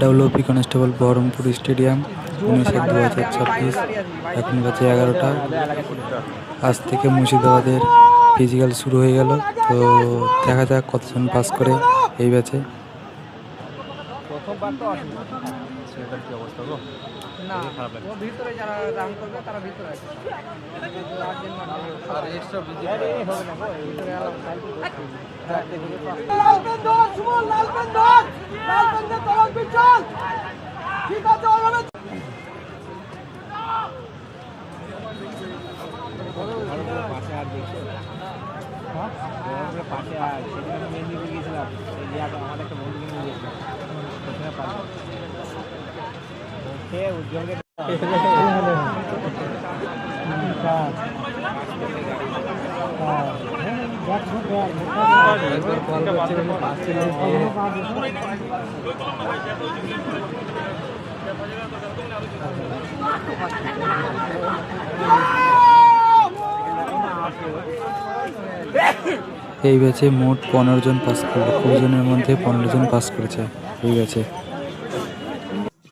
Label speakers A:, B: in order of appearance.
A: WP constable Baharampur stadium 19/1/2026। এখন বাজে 11টা। আজ থেকে মুর্শিদাবাদের ফিজিক্যাল শুরু হয়ে গেল। তো দেখা যাক কতজন পাস করে এই ব্যাচে।
B: পাশে আর সেখানে মেদিনীপুর গিয়েছিলাম, আমাদের একটা বন্ধু কিনে গিয়েছিলাম উজ্জ্বলকে
A: এই ব্যাচে মোট 15 জন পাস করলো। 20 জনের মধ্যে 15 জন পাস করেছে এই ব্যাচে।